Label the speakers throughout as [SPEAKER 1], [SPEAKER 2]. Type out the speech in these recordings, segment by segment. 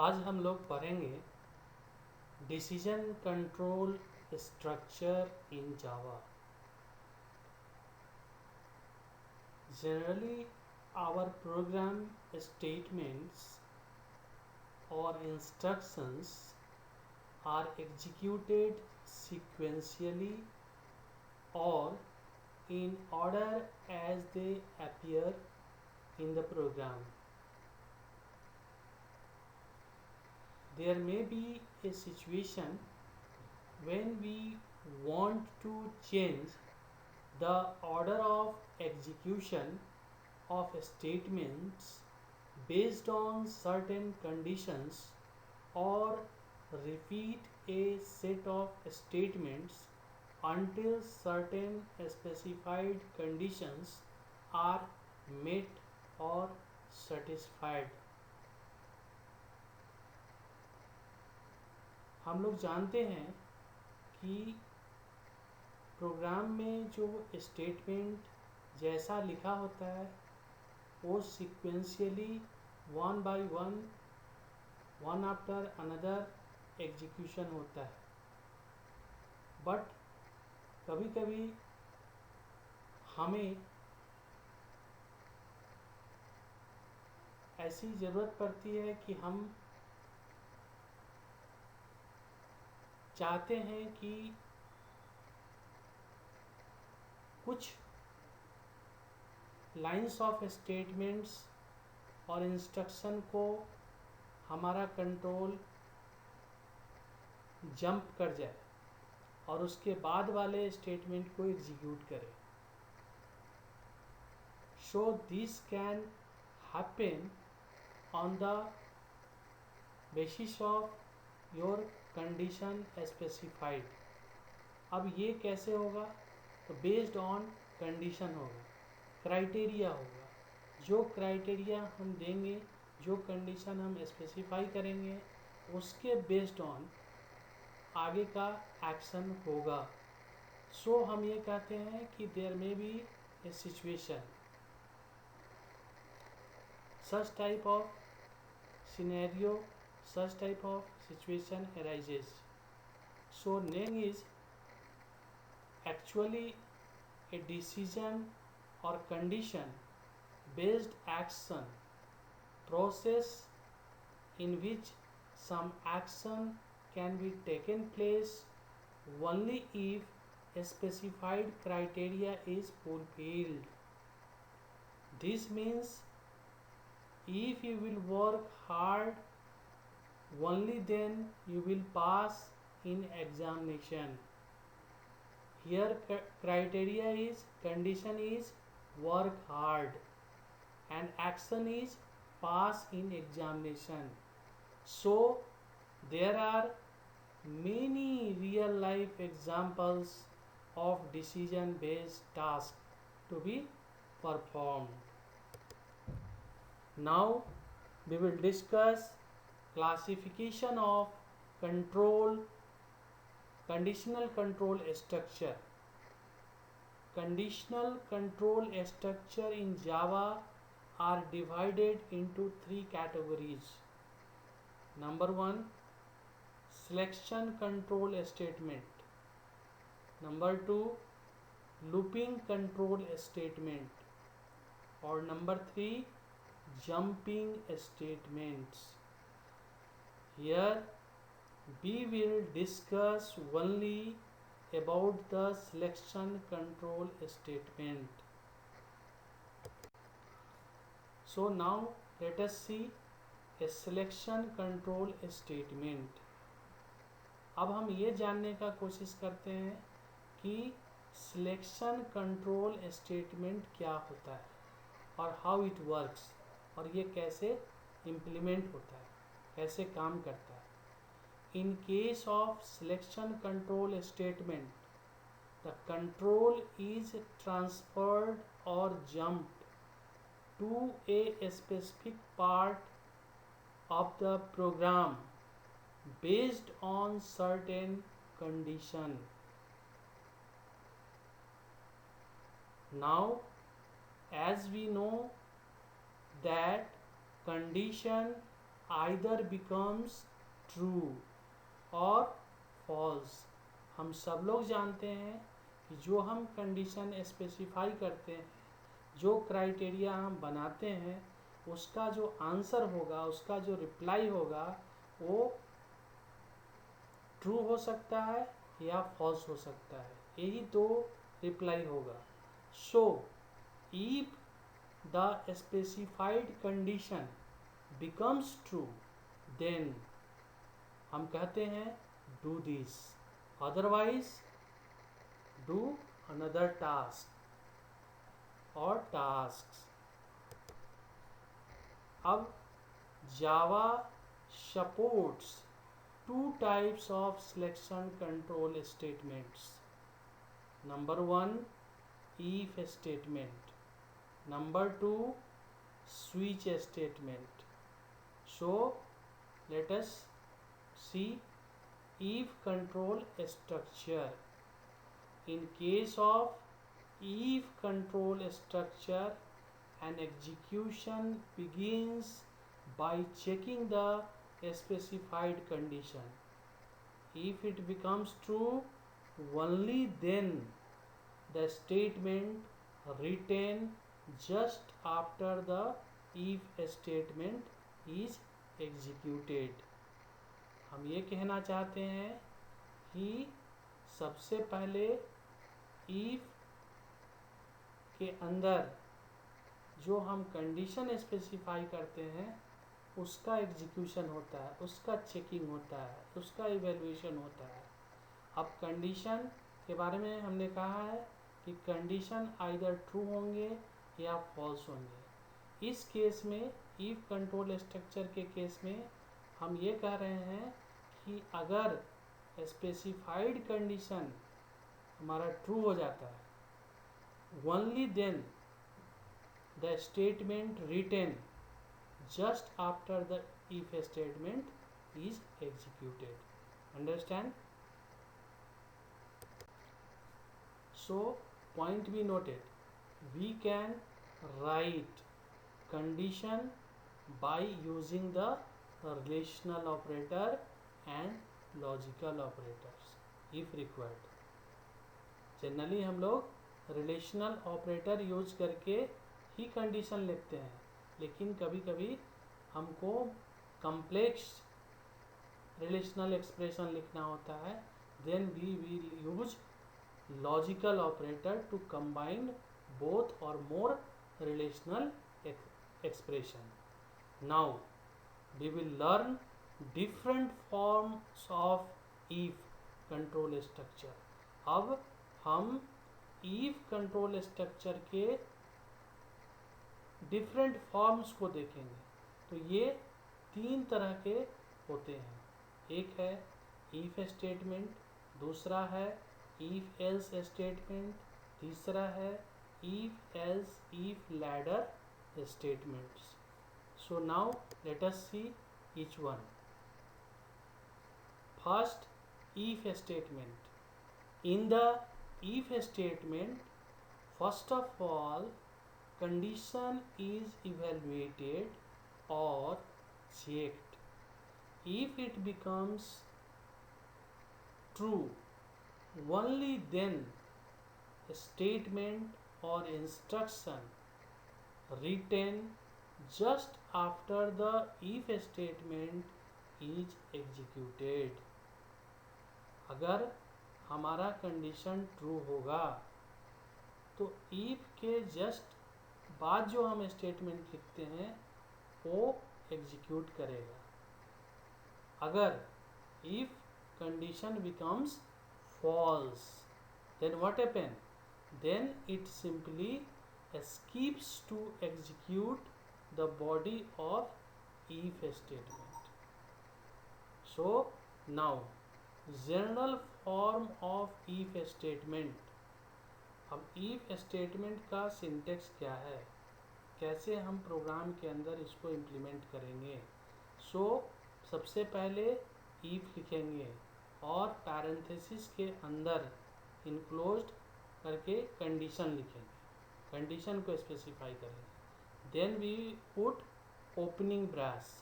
[SPEAKER 1] आज हम लोग पढ़ेंगे decision control structure in Java. Generally, our program statements or instructions are executed sequentially or in order as they appear in the program. There may be a situation when we want to change the order of execution of statements based on certain conditions or repeat a set of statements until certain specified conditions are met or satisfied. हम लोग जानते हैं कि programme में जो statement जैसा लिखा होता है वो sequentially one by one after another execution होता है. बट कभी कभी हमें ऐसी ज़रूरत पड़ती है कि हम चाहते हैं कि कुछ लाइंस ऑफ स्टेटमेंट्स और इंस्ट्रक्शन को हमारा कंट्रोल जंप कर जाए और उसके बाद वाले स्टेटमेंट को एग्जीक्यूट करे. So this can happen on the basis of your condition specified. अब ये कैसे होगा? तो बेस्ड ऑन कंडीशन होगा, क्राइटेरिया होगा. जो क्राइटेरिया हम देंगे, जो कंडीशन हम स्पेसिफाई करेंगे, उसके बेस्ड ऑन आगे का एक्शन होगा. सो हम ये कहते हैं कि देयर में be a situation, such type of scenario, such type of situation arises. So name is actually a decision or condition based action process in which some action can be taken place only if a specified criteria is fulfilled. This means if you will work hard, only then you will pass in examination. Here criteria is, condition is work hard and action is pass in examination. So there are many real life examples of decision based tasks to be performed. Now we will discuss classification of conditional control structure. Conditional control structure in Java are divided into three categories. Number one, selection control statement. Number two, looping control statement. Or number three, jumping statements. Here we will discuss only about the selection control statement. So now let us see a selection control statement. अब हम ये जानने का कोशिश करते हैं कि selection control statement क्या होता है और हाउ इट वर्क्स, और ये कैसे इम्प्लीमेंट होता है, कैसे काम करता है. In case of selection control statement, the control is transferred और jumped to a specific part of the program based on certain condition. Now as we know that condition either becomes true और false. हम सब लोग जानते हैं कि जो हम कंडीशन स्पेसिफाई करते हैं, जो क्राइटेरिया हम बनाते हैं, उसका जो आंसर होगा, उसका जो रिप्लाई होगा, वो ट्रू हो सकता है या फॉल्स हो सकता है। यही दो रिप्लाई होगा। So if the specified condition becomes true, then हम कहते हैं do this, otherwise do another task और टास्क। अब Java supports two types of selection control statements. Number 1, if statement. Number 2, switch statement. So let us see if control structure. In case of if control structure, an execution begins by checking the specified condition. If it becomes true, only then the statement written just after the if statement is executed. हम ये कहना चाहते हैं कि सबसे पहले if के अंदर जो हम कंडीशन स्पेसिफाई करते हैं उसका एग्जीक्यूशन होता है, उसका चेकिंग होता है, उसका इवेल्युएशन होता है। अब कंडीशन के बारे में हमने कहा है कि कंडीशन आइदर ट्रू होंगे या फॉल्स होंगे। इस केस में इफ कंट्रोल स्ट्रक्चर के केस में हम ये कह रहे हैं कि अगर स्पेसिफाइड कंडीशन हमारा ट्रू हो जाता है, only then the statement written just after the if statement is executed. Understand? So point be noted, we can write condition by using the relational operator and logical operators if required. Generally हम लोग relational operator use करके ही condition लिखते हैं, लेकिन कभी कभी हमको complex relational expression लिखना होता है, then we will use logical operator to combine both और more relational expression. Now we will learn different forms of if control structure. अब हम इफ कंट्रोल स्ट्रक्चर के डिफरेंट फॉर्म्स को देखेंगे. तो ये 3 तरह के होते हैं. एक है इफ स्टेटमेंट, दूसरा है इफ एल्स स्टेटमेंट, तीसरा है if else if ladder statements. So now let us see each one. First, if statement. In the if statement, first of all condition is evaluated or checked. If it becomes true, only then a statement or instruction written just after the if statement is executed. अगर हमारा condition true होगा तो if के just बाद जो हम statement लिखते हैं वो एग्जीक्यूट करेगा. अगर if condition becomes false, then what happen? Then it simply skips to execute the body of if statement. So now general form of if statement. अब इफ स्टेटमेंट का सिंटेक्स क्या है, कैसे हम प्रोग्राम के अंदर इसको इम्प्लीमेंट करेंगे? सो सबसे पहले इफ लिखेंगे और पैरेंथेसिस के अंदर इनक्लोज्ड करके कंडीशन लिखेंगे, कंडीशन को स्पेसिफाई करेंगे. Then we put opening brace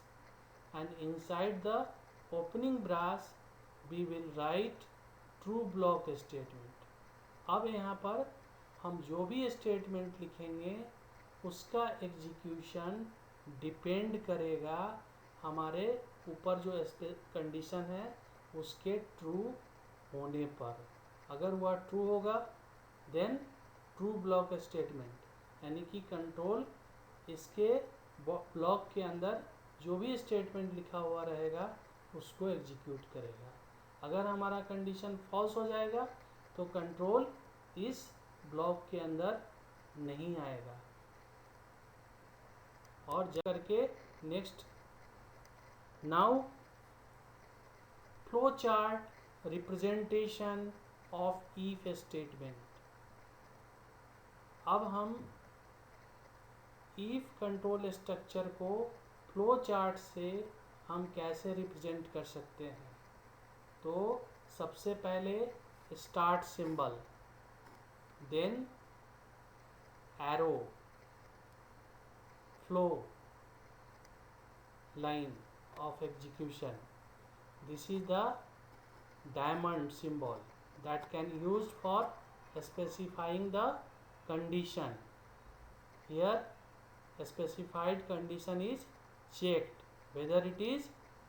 [SPEAKER 1] and inside the opening brace we will write true block statement. अब यहाँ पर हम जो भी स्टेटमेंट लिखेंगे उसका एग्जीक्यूशन डिपेंड करेगा हमारे ऊपर जो कंडीशन है उसके ट्रू होने पर। अगर वह ट्रू होगा देन ट्रू ब्लॉक स्टेटमेंट, यानी कि कंट्रोल इसके ब्लॉक के अंदर जो भी स्टेटमेंट लिखा हुआ रहेगा उसको एग्जीक्यूट करेगा। अगर हमारा कंडीशन फॉल्स हो जाएगा तो कंट्रोल इस ब्लॉक के अंदर नहीं आएगा। और करके next, now flow chart representation of if statement. अब हम इफ कंट्रोल स्ट्रक्चर को फ्लो चार्ट से हम कैसे रिप्रेजेंट कर सकते हैं। तो सबसे पहले start symbol, then arrow, flow line of execution. This is the diamond symbol that can used for specifying the condition. Here a specified condition is checked whether it is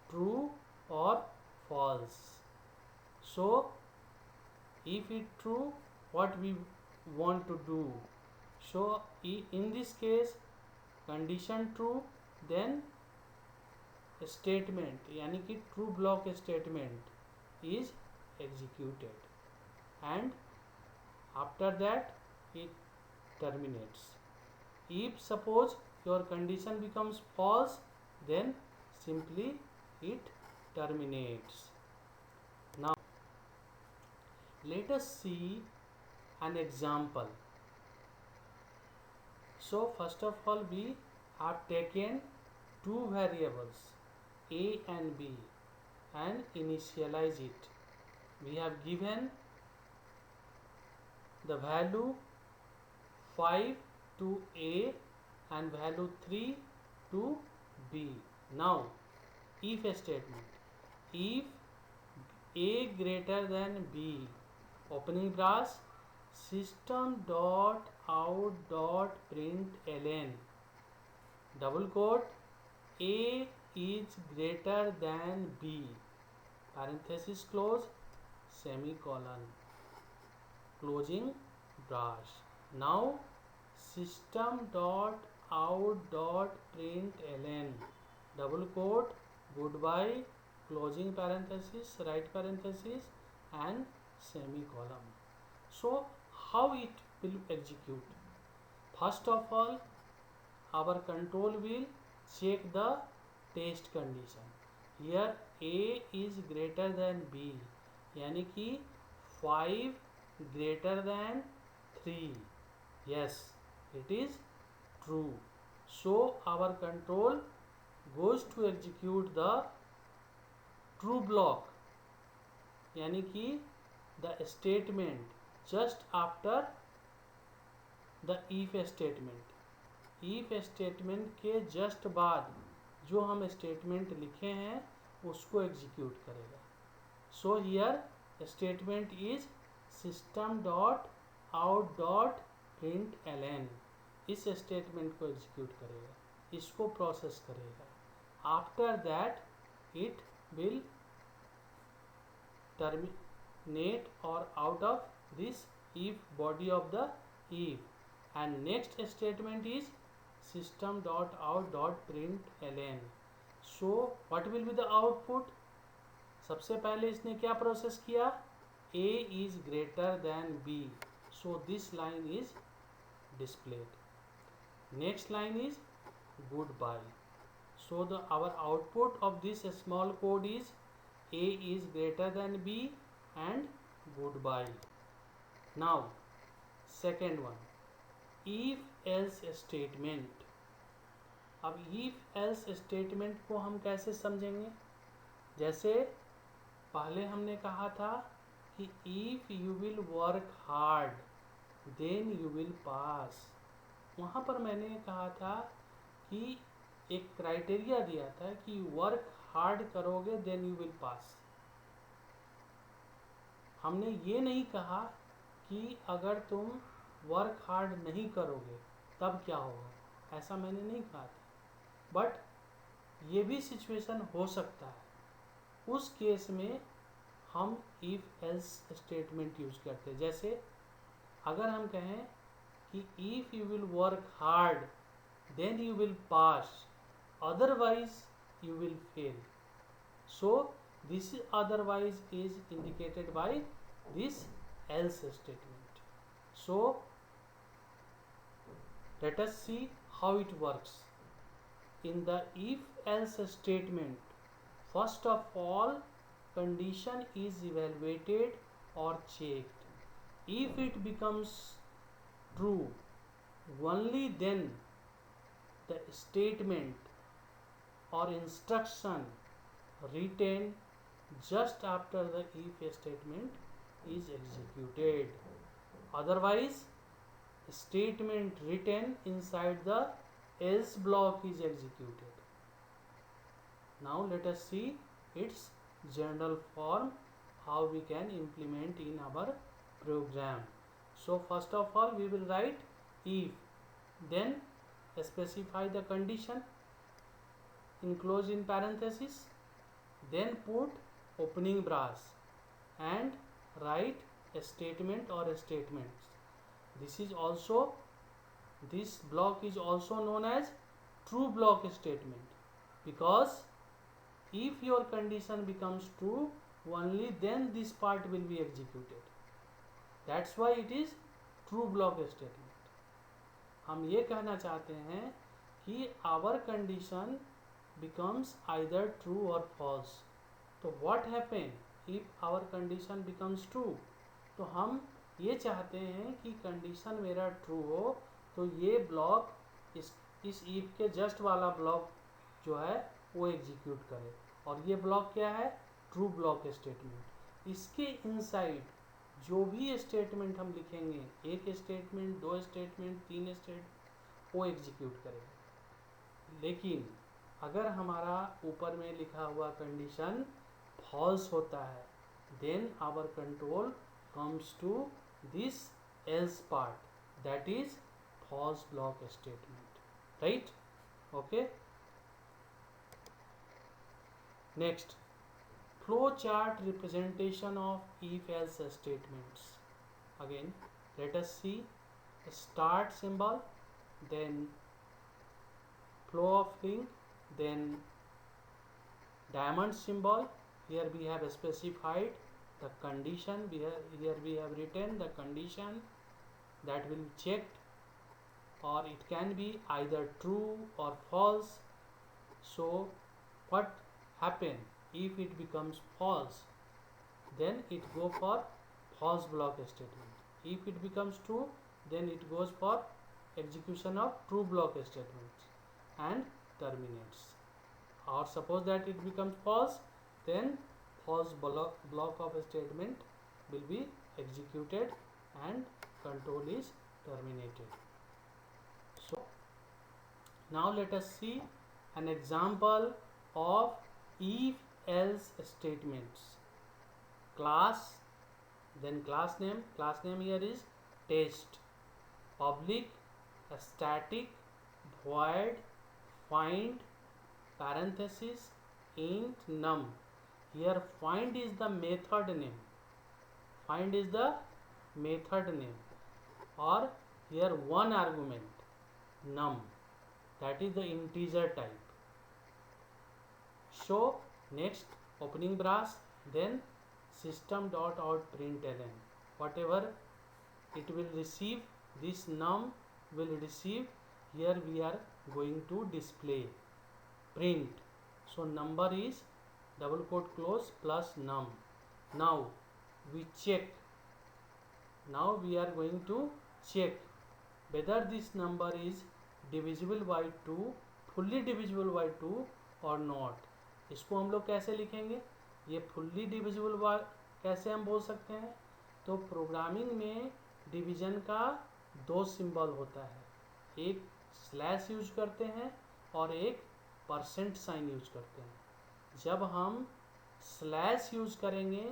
[SPEAKER 1] true or false. So if it true, what we want to do? So in this case condition true, then statement यानी कि true block statement is executed and after that it terminates. If suppose your condition becomes false then simply it terminates. Now let us see an example. So first of all we have taken two variables a and b and initialize it. We have given the value 5 to a and value 3 to b. Now if statement, if a greater than b, opening brace, system dot out dot println, double quote, a is greater than b, parenthesis close, semicolon, closing brace. Now system dot out dot println, double quote, goodbye, closing parenthesis, right parenthesis and semicolon. So how it will execute? First of all our control will check the test condition. Here a is greater than b, यानी कि 5 greater than 3, yes it is true. So our control goes to execute the true block, यानी कि the statement just after the if statement। if statement के just बाद जो हम statement लिखे हैं उसको एग्जीक्यूट करेगा। So here statement is system dot out dot print LN. इस स्टेटमेंट को एग्जीक्यूट करेगा, इसको प्रोसेस करेगा। After that it will terminate और out of this if body of the if, and next statement is system dot out dot println. So what will be the output? सबसे पहले इसने क्या process किया? a is greater than b, so this line is displayed. Next line is goodbye. So our output of this small code is a is greater than b and goodbye. Now second one, if else statement। अब if else statement को हम कैसे समझेंगे? जैसे पहले हमने कहा था कि if you will work hard then you will pass। वहाँ पर मैंने कहा था कि एक क्राइटेरिया दिया था कि वर्क हार्ड करोगे देन यू विल पास। हमने ये नहीं कहा कि अगर तुम वर्क हार्ड नहीं करोगे तब क्या होगा, ऐसा मैंने नहीं कहा था। बट ये भी सिचुएशन हो सकता है, उस केस में हम इफ एल्स स्टेटमेंट यूज करते हैं। जैसे अगर हम कहें कि if you will work hard then you will pass, otherwise you will fail. So this otherwise is indicated by this else statement. So let us see how it works. In the if else statement, first of all condition is evaluated or checked. If it becomes true, only then the statement or instruction written just after the if statement is executed. Otherwise, statement written inside the else block is executed. Now let us see its general form, how we can implement in our program. So first of all we will write if, then specify the condition, enclose in parenthesis, then put opening brace and write a statement or a statements. This block is also known as true block statement, because if your condition becomes true, only then this part will be executed. That's why it is true block statement. हम ये कहना चाहते हैं कि our condition becomes either true or false. तो what happen if our condition becomes true? तो हम ये चाहते हैं कि कंडीशन मेरा ट्रू हो, तो ये ब्लॉक इस if के जस्ट वाला ब्लॉक जो है वो एग्जीक्यूट करे। और ये ब्लॉक क्या है? True block statement. इसके इनसाइड जो भी स्टेटमेंट हम लिखेंगे, एक स्टेटमेंट, दो स्टेटमेंट, तीन स्टेटमेंट, वो एग्जीक्यूट करेगा। लेकिन अगर हमारा ऊपर में लिखा हुआ कंडीशन फॉल्स होता है, then our control comes to this else part, that is false block statement, right? Okay, next, flow chart representation of if else statements. Again let us see start symbol, then flow of link, then diamond symbol. Here we have specified the condition, here we have written the condition that will be checked, or it can be either true or false. So what happen if it becomes false? Then it go for false block statement. If it becomes true, then it goes for execution of true block statements and terminates. Or suppose that it becomes false, then false block of statement will be executed and control is terminated. So now let us see an example of if else statements. Class, then class name here is test, public, static, void, find, parenthesis, int, num. Here find is the method name, or here one argument, num, that is the integer type. So next, opening brace, then system.out.println, whatever it will receive, this num will receive. Here we are going to display print. So number is double quote close plus num. Now we check. Now we are going to check whether this number is divisible by 2, fully divisible by 2 or not. इसको हम लोग कैसे लिखेंगे? ये fully divisible by कैसे हम बोल सकते हैं? तो प्रोग्रामिंग में डिवीजन का दो सिंबल होता है, एक स्लैश यूज करते हैं और एक परसेंट साइन यूज करते हैं। जब हम स्लैश यूज करेंगे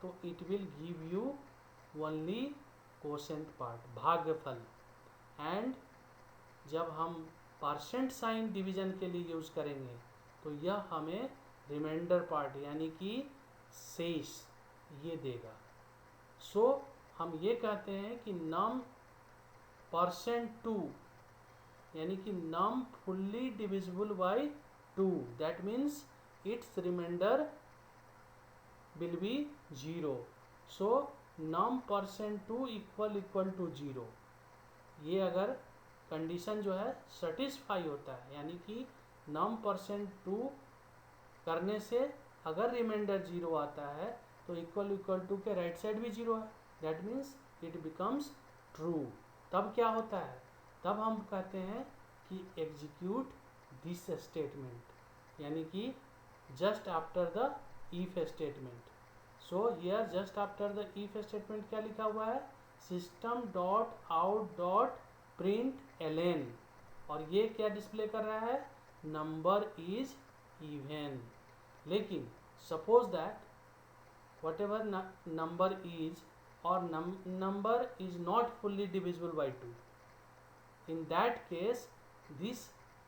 [SPEAKER 1] तो it will give you only quotient part, भागफल। एंड जब हम परसेंट साइन डिवीजन के लिए यूज करेंगे तो यह हमें रिमाइंडर पार्ट यानी कि शेष ये देगा। सो हम ये कहते हैं कि नम परसेंट टू यानी कि num fully divisible by two, that means its reminder will be 0। So num percent two equal to 0। ये अगर कंडीशन जो है सेटिस्फाई होता है यानी कि नम परसेंट टू करने से अगर रिमाइंडर 0 आता है तो इक्वल टू के राइट साइड भी 0 है, that means it becomes true. तब क्या होता है, तब हम कहते हैं कि एग्जीक्यूट दिस स्टेटमेंट, यानी कि just after the if statement. So here just after the if statement क्या लिखा हुआ है, system dot out dot print L N, और ये क्या डिस्प्ले कर रहा है, नंबर इज इवन। लेकिन suppose that whatever number is और number is not fully divisible by 2. In that case, this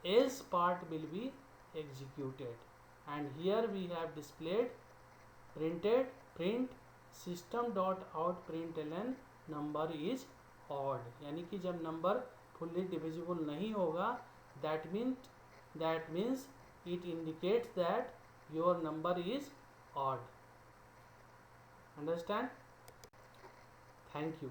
[SPEAKER 1] else part will be executed, and here we have displayed print system dot out println number is odd, यानी कि जब number fully divisible नहीं होगा that means it indicates that your number is odd. Understand? Thank you.